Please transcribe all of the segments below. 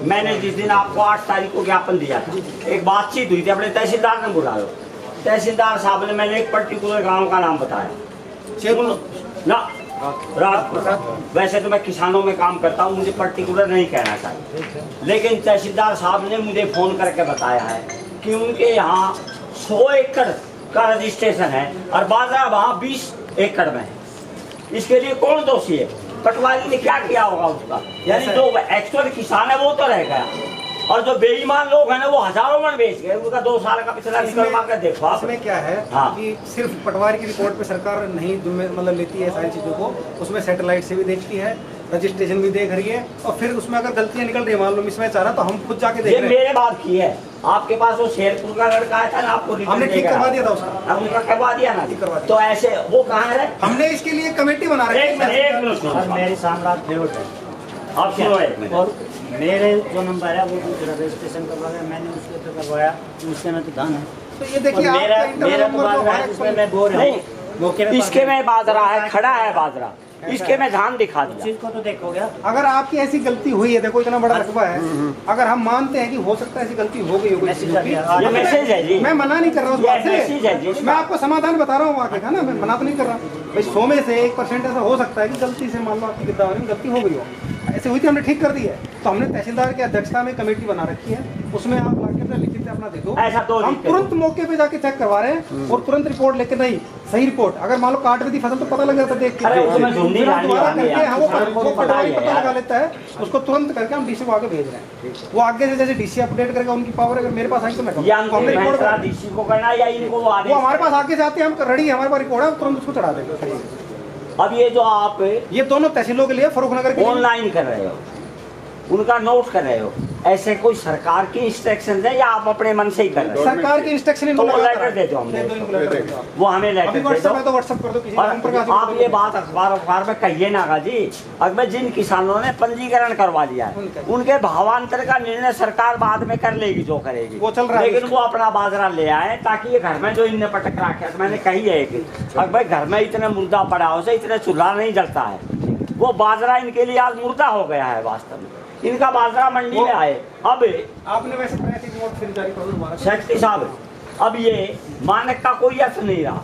मैंने जिस दिन आपको 8 तारीख को ज्ञापन दिया था, एक बातचीत हुई थी, अपने तहसीलदार ने बुला लो। तहसीलदार साहब ने, मैंने एक पर्टिकुलर गांव का नाम बताया ना, राजपुर। वैसे तो मैं किसानों में काम करता हूँ, मुझे पर्टिकुलर नहीं कहना चाहिए, लेकिन तहसीलदार साहब ने मुझे फोन करके बताया है कि उनके यहाँ 100 एकड़ का रजिस्ट्रेशन है और बाजरा वहाँ 20 एकड़ में है। इसके लिए कौन दोषी है? पटवारी ने क्या किया होगा उसका? यानी जो एक्चुअल किसान है वो तो रह गया, और जो बेईमान लोग हैं ना वो हजारों मन बेच गए। उनका 2 साल का पिछला निकलवा कर देखो। इसमें क्या है कि सिर्फ पटवारी की रिपोर्ट पे सरकार नहीं मतलब लेती है सारी चीजों को, उसमें सैटेलाइट से भी देखती है, रजिस्ट्रेशन भी देख रही है, और फिर उसमें अगर गलतियां निकल रही है, मान लो मिसमैच आ रहा, तो हम खुद जाके देख रहे हैं। मेरे बात की है, आपके पास वो शेरपुर का लड़का आया था ना, आपको हमने ठीक करवा दिया था उसका, उनका करवा दिया ना, तो ऐसे वो कहाँ है? हमने इसके लिए कमेटी बना रही है। मेरी साम्राज्य फेवरेट है। आप सुनो एक मिनट। और मेरे जो नंबर है वो दूसरा रजिस्ट्रेशन करवाया, मैंने उसके ऊपर करवाया, उससे मैं तो धन है। तो ये देखिए मेरा तो बाजरा है जिसमें मैं बोर नहीं, इसके में बाजरा है, खड़ा है बाजरा, इसके में धान दिखा दिया। चीज को तो देखोगे। अगर आपकी ऐसी गलती हुई है, देखो इतना बड़ा रकबा है, अगर हम मानते हैं कि हो सकता है ऐसी गलती हो गई होगी, ये मैसेज है जी, मैं मना नहीं कर रहा हूँ उस बात मैसेज है जी, से, मैं आपको समाधान बता रहा हूँ आगे का ना, मैं मना तो नहीं कर रहा भाई। 100 में से 1% ऐसा हो सकता है कि गलती से मान लो आपकी गिरदावरी में गलती हो गई हो, ऐसे हुई थी, हमने ठीक कर दी है। तो हमने तहसीलदार की अध्यक्षता में कमेटी बना रखी है, उसमें आप लाके अपना लिखित अपना दे दो, ऐसा तो हम तुरंत मौके पे जाके चेक करवा रहे हैं और तुरंत रिपोर्ट लेके, नहीं सही रिपोर्ट, अगर मान लो काट रही थी फसल तो पता लग जाता देख के, वो पटवारी पता लगा लेता है, उसको तुरंत करके हम डीसी को आगे भेज रहे हैं। वो आगे से जैसे डीसी अपडेट करेगा, उनकी पावर अगर मेरे पास आई तो मैं डीसी को करना या इनको वो हमारे पास आगे से आते हैं, हम रेडी है, हमारे पास रिकॉर्ड है, तुरंत उसको चढ़ा देंगे। अब ये जो आप ये दोनों तहसीलों के लिए फर्रुखनगर के ऑनलाइन कर रहे हो, उनका नोट कर रहे हो, ऐसे कोई सरकार की इंस्ट्रक्शन है या आप अपने मन से ही कर रहे हो? सरकार की इंस्ट्रक्शन, तो वो लेटर दे दो हमने, वो हमें लेटर दे दो, व्हाट्सएप कर दो किसी को। आप ये बात अखबार में कहिए ना जी, अगर जिन किसानों ने पंजीकरण करवा लिया है उनके भावांतर का निर्णय सरकार बाद में कर लेगी, जो करेगी वो चल रहा है, लेकिन वो अपना बाजरा ले आए, ताकि ये घर में जो इनने पटक रखा है, मैंने कही है कि अगर घर में इतने मुर्दा पड़ा हो से इतने चूल्हा नहीं जलता है, वो बाजरा इनके लिए आज मुर्दा हो गया है वास्तव में। इनका बाजरा मंडी में आए, अब आपने वैसे नोट फिर जारी कर दो सेक्रेटरी साहब, अब ये मानक का कोई अर्थ नहीं रहा,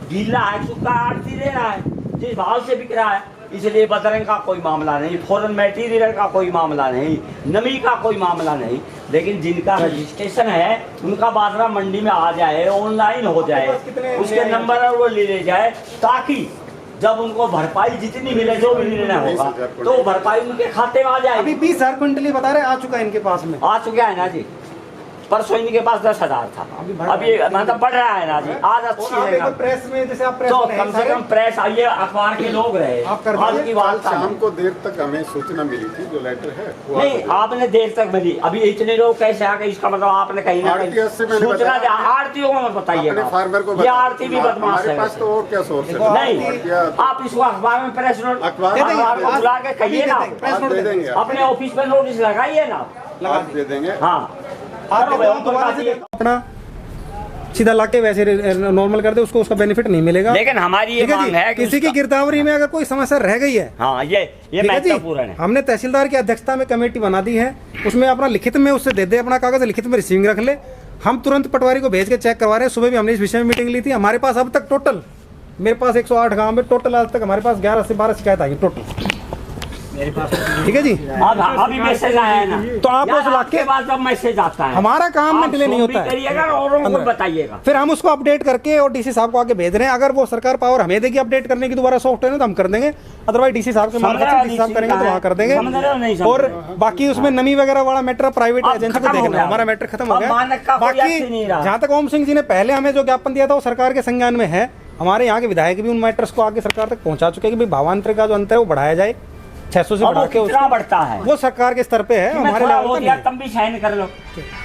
गीला है, सूखा आड़ती दे रहा है, जिस भाव से बिक रहा है, इसलिए बदरंग का कोई मामला नहीं, फॉरेन मटेरियल का कोई मामला नहीं, नमी का कोई मामला नहीं, लेकिन जिनका रजिस्ट्रेशन है उनका बाजरा मंडी में आ जाए, ऑनलाइन हो जाए, उसके नंबर वो ले जाए, ताकि जब उनको भरपाई जितनी मिले, जो भी निर्णय होगा, तो भरपाई उनके खाते में आ जाए। अभी 20,000 क्विंटल बता रहे आ चुका है इनके पास में, आ चुका है ना जी, परसों इनके पास 10,000 था, अभी मतलब बढ़ रहा है ना जी, आज अच्छी है। प्रेस में जैसे आप प्रेस तो कम से कम प्रेस आइए, अखबार के लोग रहे, आज की बात शाम को देर तक हमें सूचना मिली थी, जो लेटर है नहीं आपने देर तक मिली, अभी इतने लोग कैसे आ गए, इसका मतलब आपने कहीं ना कहीं सूचना दिया। आरतीयों को मत बताइए, फार्मर को ये आरती भी बदमाश है, पास तो और क्या सोर्स है? नहीं आप इसको अखबार में प्रेस नोट अखबार को बुला के कहिए ना, अपने ऑफिस में नोटिस लगाइए ना, दे देंगे। हाँ अपना सीधा लाके वैसे नॉर्मल कर दे, उसको उसका बेनिफिट नहीं मिलेगा। लेकिन हमारी ये मांग है कि किसी की गिरदावरी में अगर कोई समस्या रह गई है, हाँ ये महत्वपूर्ण है। हमने तहसीलदार की अध्यक्षता में कमेटी बना दी है, उसमें अपना लिखित में उससे दे दे, अपना कागज लिखित में रिसीविंग रख ले, हम तुरंत पटवारी को भेज के चेक करवा रहे हैं। सुबह भी हमने इस विषय में मीटिंग ली थी। हमारे पास अब तक टोटल, मेरे पास 108 गाँव में टोटल आज तक हमारे पास 11 से 12 शिकायत आई टोटल, मेरे पास। ठीक है जी, अभी मैसेज आया है ना, तो आप उस इलाके के बाद जब मैसेज आता है, हमारा काम में डिले नहीं होता है, करिएगा और उनको बताइएगा, फिर हम उसको अपडेट करके और डीसी साहब को आगे भेज रहे हैं। अगर वो सरकार पावर हमें देगी अपडेट करने की दोबारा सॉफ्टवेयर तो हम कर देंगे, अदरवाइज डीसी साहब के मार्फत डीसी साहब करेंगे तो वहाँ कर देंगे। और बाकी उसमें नमी वगैरह वाला मैटर प्राइवेट एजेंसी को देखना, हमारा मैटर खत्म हो गया। बाकी जहाँ तक ओम सिंह जी ने पहले हमें जो ज्ञापन दिया था वो सरकार के संज्ञान में है। हमारे यहाँ के विधायक भी उन मैटर्स को आगे सरकार तक पहुँचा चुके हैं कि भाई भावांतर का जो अंतर है वो बढ़ाया जाए, 600 से बढ़ा के कितना बढ़ता है वो सरकार के स्तर पे है, हमारे लेवल पर तुम भी साइन कर लो,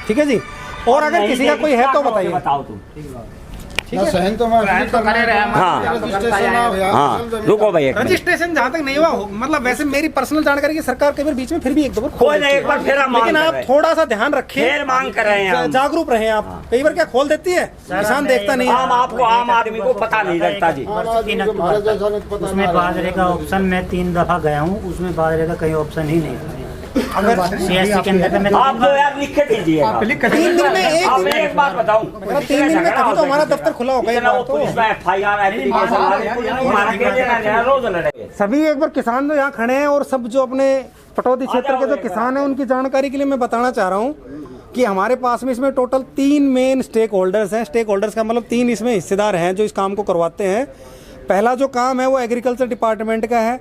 ठीक है जी। और अगर किसी का कोई है तो बताइए, बताओ तुम। ठीक है, सहन तो रुको भाई, रजिस्ट्रेशन जहाँ तक नहीं हुआ मतलब वैसे मेरी पर्सनल जानकारी की सरकार के बीच में फिर भी एक दो कोई नहीं, एक बार फिर लेकिन आप थोड़ा सा ध्यान रखें, मांग कर रहे हैं, जागरूक रहे आप। कई बार क्या खोल देती है, किसान देखता नहीं है, आम आदमी को पता नहीं लगता जी। उसमें बाजरे का ऑप्शन मैं 3 दफा गया हूँ, उसमें बाजरे का कहीं ऑप्शन ही नहीं था। अगर CSC के अंदर में आप तो यार लिख के दीजिएगा। 3 दिन में अब मैं एक बात बताऊं, 3 दिन में कभी तो हमारा दफ्तर खुला होगा एक इतना वो बार तो। पुलिस में FIR एप्लीकेशन वाले पुलिस को मारा के देना रोज लड़े। सभी एक बार किसान जो यहाँ खड़े हैं और सब जो अपने पटौदी क्षेत्र के जो किसान हैं उनकी जानकारी के लिए मैं बताना चाह रहा हूँ कि हमारे पास में इसमें टोटल 3 मेन स्टेक होल्डर्स हैं। स्टेक होल्डर्स का मतलब 3 इसमें हिस्सेदार हैं जो इस काम को करवाते हैं। पहला जो काम है वो एग्रीकल्चर डिपार्टमेंट का है।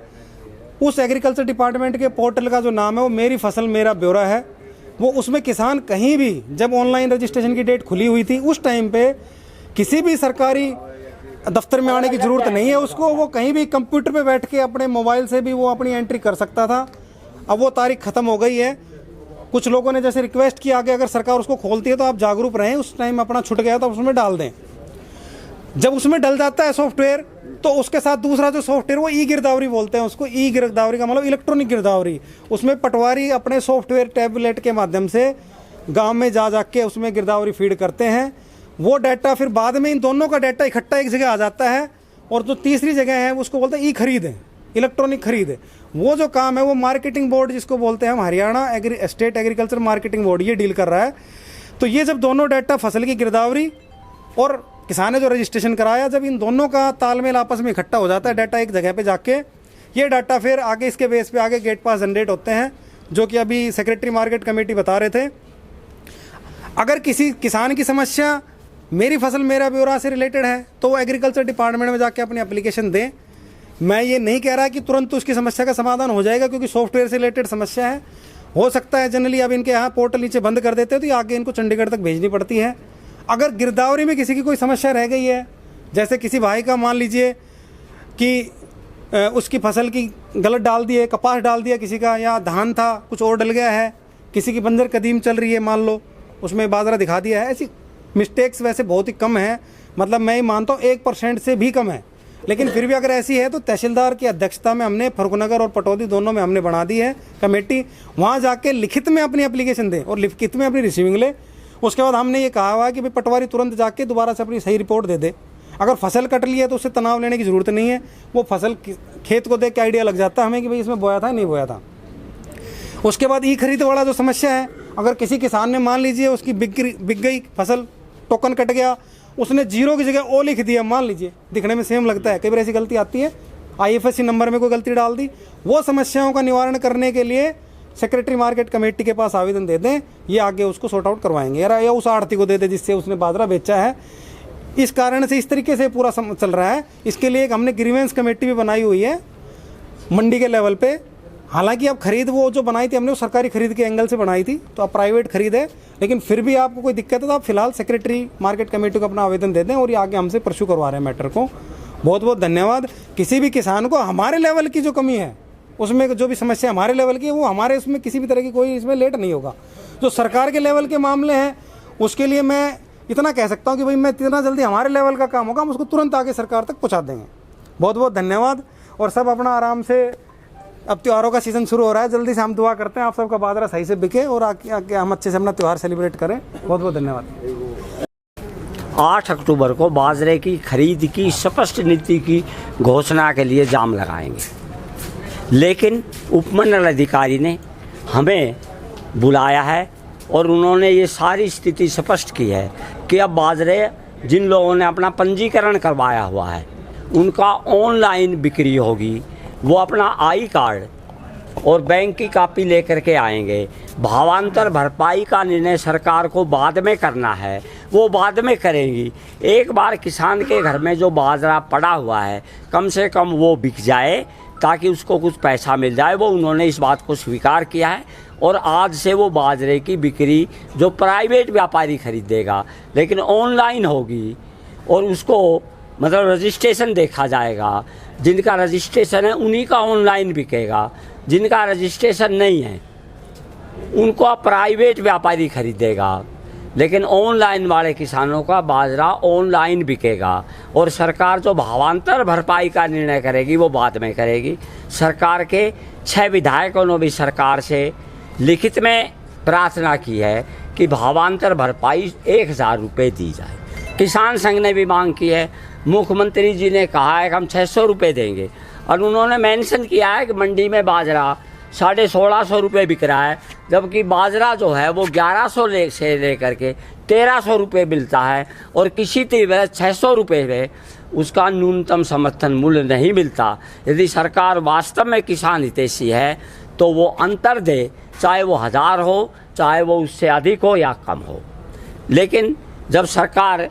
उस एग्रीकल्चर डिपार्टमेंट के पोर्टल का जो नाम है वो मेरी फसल मेरा ब्यौरा है। वो उसमें किसान कहीं भी, जब ऑनलाइन रजिस्ट्रेशन की डेट खुली हुई थी उस टाइम पे किसी भी सरकारी दफ्तर में आने की ज़रूरत नहीं है उसको। वो कहीं भी कंप्यूटर पे बैठ के अपने मोबाइल से भी वो अपनी एंट्री कर सकता था। अब वो तारीख ख़त्म हो गई है। कुछ लोगों ने जैसे रिक्वेस्ट किया कि अगर सरकार उसको खोलती है तो आप जागरूक रहें, उस टाइम अपना छूट गया तो उसमें डाल दें। जब उसमें डल जाता है सॉफ्टवेयर तो उसके साथ दूसरा जो सॉफ्टवेयर वो ई-गिरदावरी बोलते हैं उसको। ई-गिरदावरी का मतलब इलेक्ट्रॉनिक गिरदावरी। उसमें पटवारी अपने सॉफ्टवेयर टैबलेट के माध्यम से गांव में जा के उसमें गिरदावरी फीड करते हैं। वो डाटा फिर बाद में इन दोनों का डाटा इकट्ठा एक जगह आ जाता है। और जो तीसरी जगह है उसको बोलते हैं ई-खरीद है, इलेक्ट्रॉनिक खरीद है। वो जो काम है वो मार्केटिंग बोर्ड जिसको बोलते हैं हम, Haryana state agriculture marketing board, ये डील कर रहा है। तो ये जब दोनों डाटा, फसल की गिरदावरी और किसान ने जो रजिस्ट्रेशन कराया, जब इन दोनों का तालमेल आपस में इकट्ठा हो जाता है डाटा एक जगह पे जाके, ये डाटा फिर आगे इसके बेस पे आगे गेट पास जनरेट होते हैं, जो कि अभी सेक्रेटरी मार्केट कमेटी बता रहे थे। अगर किसी किसान की समस्या मेरी फसल मेरा ब्यौरा से रिलेटेड है तो वो एग्रीकल्चर डिपार्टमेंट में जाके अपनी एप्लीकेशन दें। मैं ये नहीं कह रहा कि तुरंत उसकी समस्या का समाधान हो जाएगा, क्योंकि सॉफ्टवेयर से रिलेटेड समस्या है। हो सकता है जनरली अब इनके यहाँ पोर्टल नीचे बंद कर देते हैं तो ये आगे इनको चंडीगढ़ तक भेजनी पड़ती है। अगर गिरदावरी में किसी की कोई समस्या रह गई है, जैसे किसी भाई का मान लीजिए कि उसकी फसल की गलत डाल दी है, कपास डाल दिया किसी का, या धान था कुछ और डल गया है, किसी की बंजर कदीम चल रही है मान लो, उसमें बाजरा दिखा दिया है, ऐसी मिस्टेक्स वैसे बहुत ही कम है। मतलब मैं ही मानता हूँ 1% से भी कम है, लेकिन फिर भी अगर ऐसी है तो तहसीलदार की अध्यक्षता में हमने फर्रुखनगर और पटौदी दोनों में हमने बना दी है कमेटी। वहाँ जाके लिखित में अपनी एप्लीकेशन दें और लिखित में अपनी रिसीविंग ले। उसके बाद हमने ये कहा हुआ है कि भाई पटवारी तुरंत जाके दोबारा से अपनी सही रिपोर्ट दे दे। अगर फसल कट ली है तो उससे तनाव लेने की ज़रूरत नहीं है। वो फसल खेत को देख के आइडिया लग जाता है हमें कि भाई इसमें बोया था नहीं बोया था। उसके बाद ई-खरीद वाला जो समस्या है, अगर किसी किसान ने मान लीजिए उसकी बिक गई फसल, टोकन कट गया, उसने 0 की जगह ओ लिख दिया, मान लीजिए दिखने में सेम लगता है, कई बार ऐसी गलती आती है, IFSC नंबर में कोई गलती डाल दी। वो समस्याओं का निवारण करने के लिए सेक्रेटरी मार्केट कमेटी के पास आवेदन दे दें, ये आगे उसको सॉर्ट आउट करवाएंगे, या उस आढ़ती को दे दे जिससे उसने बाजरा बेचा है। इस कारण से इस तरीके से पूरा चल रहा है। इसके लिए एक हमने ग्रीवेंस कमेटी भी बनाई हुई है मंडी के लेवल पे। हालांकि अब खरीद वो जो बनाई थी हमने वो सरकारी खरीद के एंगल से बनाई थी, तो अब प्राइवेट खरीद है, लेकिन फिर भी आपको कोई दिक्कत है तो आप फिलहाल सेक्रेटरी मार्केट कमेटी को अपना आवेदन दे दें, और ये आगे हमसे परस्यू करवा रहे हैं मैटर को। बहुत बहुत धन्यवाद। किसी भी किसान को हमारे लेवल की जो कमी है, उसमें जो भी समस्या हमारे लेवल की है, वो हमारे उसमें किसी भी तरह की कोई इसमें लेट नहीं होगा। जो सरकार के लेवल के मामले हैं उसके लिए मैं इतना कह सकता हूँ कि भाई मैं जितना जल्दी हमारे लेवल का काम होगा हम उसको तुरंत आगे सरकार तक पहुँचा देंगे। बहुत बहुत धन्यवाद। और सब अपना आराम से, अब त्योहारों का सीज़न शुरू हो रहा है, जल्दी से हम दुआ करते हैं आप सबका बाजरा सही से बिके और आगे हम अच्छे से अपना त्यौहार सेलिब्रेट करें। बहुत बहुत धन्यवाद। 8 अक्टूबर को बाजरे की खरीद की स्पष्ट नीति की घोषणा के लिए जाम लगाएंगे, लेकिन उपमंडल अधिकारी ने हमें बुलाया है और उन्होंने ये सारी स्थिति स्पष्ट की है कि अब बाजरे जिन लोगों ने अपना पंजीकरण करवाया हुआ है उनका ऑनलाइन बिक्री होगी। वो अपना आई कार्ड और बैंक की कॉपी लेकर के आएंगे। भावांतर भरपाई का निर्णय सरकार को बाद में करना है, वो बाद में करेंगी। एक बार किसान के घर में जो बाजरा पड़ा हुआ है कम से कम वो बिक जाए ताकि उसको कुछ पैसा मिल जाए। वो उन्होंने इस बात को स्वीकार किया है और आज से वो बाजरे की बिक्री जो प्राइवेट व्यापारी खरीदेगा लेकिन ऑनलाइन होगी, और उसको मतलब रजिस्ट्रेशन देखा जाएगा। जिनका रजिस्ट्रेशन है उन्हीं का ऑनलाइन बिकेगा, जिनका रजिस्ट्रेशन नहीं है उनको प्राइवेट व्यापारी खरीदेगा, लेकिन ऑनलाइन वाले किसानों का बाजरा ऑनलाइन बिकेगा। और सरकार जो भावांतर भरपाई का निर्णय करेगी वो बाद में करेगी। सरकार के 6 विधायकों ने भी सरकार से लिखित में प्रार्थना की है कि भावांतर भरपाई 1000 रुपये दी जाए। किसान संघ ने भी मांग की है, मुख्यमंत्री जी ने कहा है कि हम 600 रुपये देंगे, और उन्होंने मेंशन किया है कि मंडी में बाजरा 1650 रुपये बिक रहा है, जबकि बाजरा जो है वो 1100 से लेकर के 1300 रुपये मिलता है, और किसी तीव्र 600 रुपये में उसका न्यूनतम समर्थन मूल्य नहीं मिलता। यदि सरकार वास्तव में किसान हितैषी है तो वो अंतर दे, चाहे वो 1000 हो, चाहे वो उससे अधिक हो या कम हो। लेकिन जब सरकार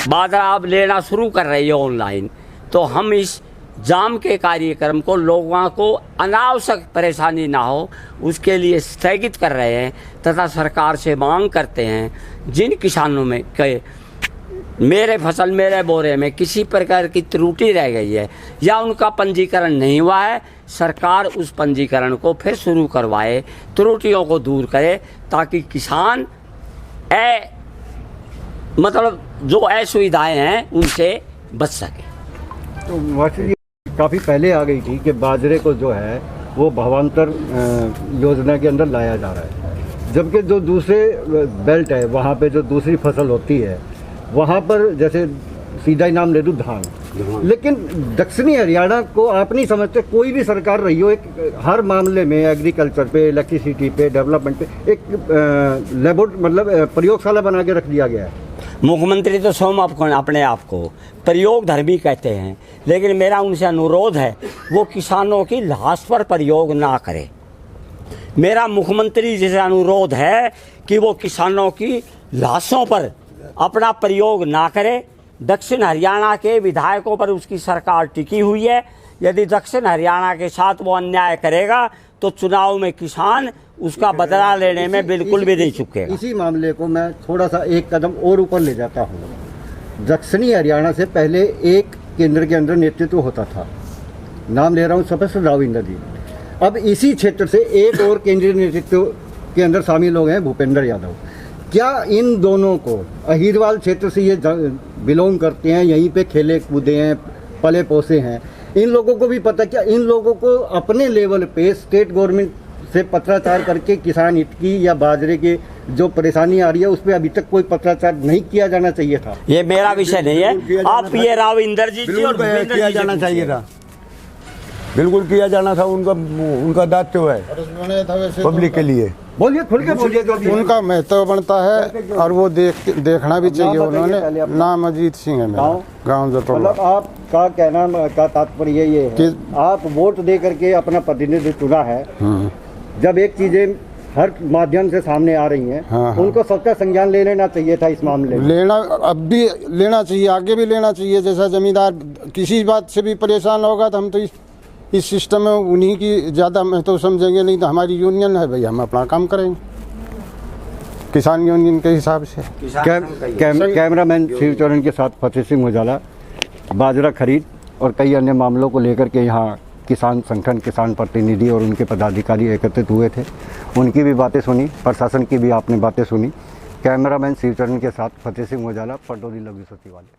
बाजरा अब लेना शुरू कर रही है ऑनलाइन, तो हम इस जाम के कार्यक्रम को, लोगों को अनावश्यक परेशानी ना हो उसके लिए स्थगित कर रहे हैं, तथा सरकार से मांग करते हैं जिन किसानों में के मेरे फसल मेरे बोरे में किसी प्रकार की त्रुटि रह गई है या उनका पंजीकरण नहीं हुआ है, सरकार उस पंजीकरण को फिर शुरू करवाए, त्रुटियों को दूर करे, ताकि किसान मतलब जो असुविधाएं हैं उनसे बच सके। तो वाकई काफ़ी पहले आ गई थी कि बाजरे को जो है वो भावांतर योजना के अंदर लाया जा रहा है, जबकि जो दूसरे बेल्ट है वहाँ पे जो दूसरी फसल होती है वहाँ पर जैसे सीधा ही नाम ले दूँ धान, लेकिन दक्षिणी हरियाणा को आप नहीं समझते, कोई भी सरकार रही हो, एक हर मामले में एग्रीकल्चर पे, इलेक्ट्रिसिटी पे, डेवलपमेंट पे एक लेबोरेटरी मतलब प्रयोगशाला बना के रख दिया गया है। मुख्यमंत्री तो स्वयं अपने आप को प्रयोग धर्मी कहते हैं, लेकिन मेरा उनसे अनुरोध है वो किसानों की लाश पर प्रयोग ना करे। मेरा मुख्यमंत्री जी से अनुरोध है कि वो किसानों की लाशों पर अपना प्रयोग ना करे। दक्षिण हरियाणा के विधायकों पर उसकी सरकार टिकी हुई है, यदि दक्षिण हरियाणा के साथ वो अन्याय करेगा तो चुनाव में किसान उसका बदला लेने में बिल्कुल भी नहीं चुकेगा। इसी मामले को मैं थोड़ा सा एक कदम और ऊपर ले जाता हूँ। दक्षिणी हरियाणा से पहले एक केंद्र के अंदर नेतृत्व होता था, नाम ले रहा हूँ सफेद राव इंदर जी। अब इसी क्षेत्र से एक और केंद्रीय नेतृत्व के अंदर शामिल हो गए हैं भूपेंद्र यादव। क्या इन दोनों को, अहिरवाल क्षेत्र से ये बिलोंग करते हैं, यहीं पे खेले कूदे हैं, पले पोसे हैं, इन लोगों को भी पता, क्या इन लोगों को अपने लेवल पे स्टेट गवर्नमेंट से पत्राचार करके किसान हित की या बाजरे की जो परेशानी आ रही है उस पर अभी तक कोई पत्राचार नहीं किया जाना चाहिए था? ये मेरा विषय नहीं है, आप ये राव इंदर जी और किया जाना चाहिए था, बिल्कुल किया जाना था, उनका दायित्व है पब्लिक के लिए। बोलिए, खुल के बोलिए। उनका महत्व बनता है और वो देखना भी चाहिए। उन्होंने नाम अजीत सिंह है मेरा, गाँव जतोला। मतलब आपका कहना का तात्पर्य ये है कि आप वोट दे करके अपना प्रतिनिधित्व चुना है, जब एक चीजें हर माध्यम से सामने आ रही हैं, उनको सबका संज्ञान ले लेना चाहिए था इस मामले में। लेना, अब भी लेना चाहिए, आगे भी लेना चाहिए। जैसा जमींदार किसी बात से भी परेशान होगा तो हम तो इस सिस्टम में उन्हीं की ज़्यादा महत्व समझेंगे, नहीं तो हमारी यूनियन है भाई, हम अपना काम करेंगे किसान यूनियन के हिसाब से। कैमरामैन शिवचरण के साथ फतेह सिंह उजाला, बाजरा खरीद और कई अन्य मामलों को लेकर के यहाँ किसान संगठन, किसान प्रतिनिधि और उनके पदाधिकारी एकत्रित हुए थे। उनकी भी बातें सुनी, प्रशासन की भी आपने बातें सुनी। कैमरामैन शिवचरण के साथ फतेह सिंह उजाला, पटोरी लघु सचिवालय।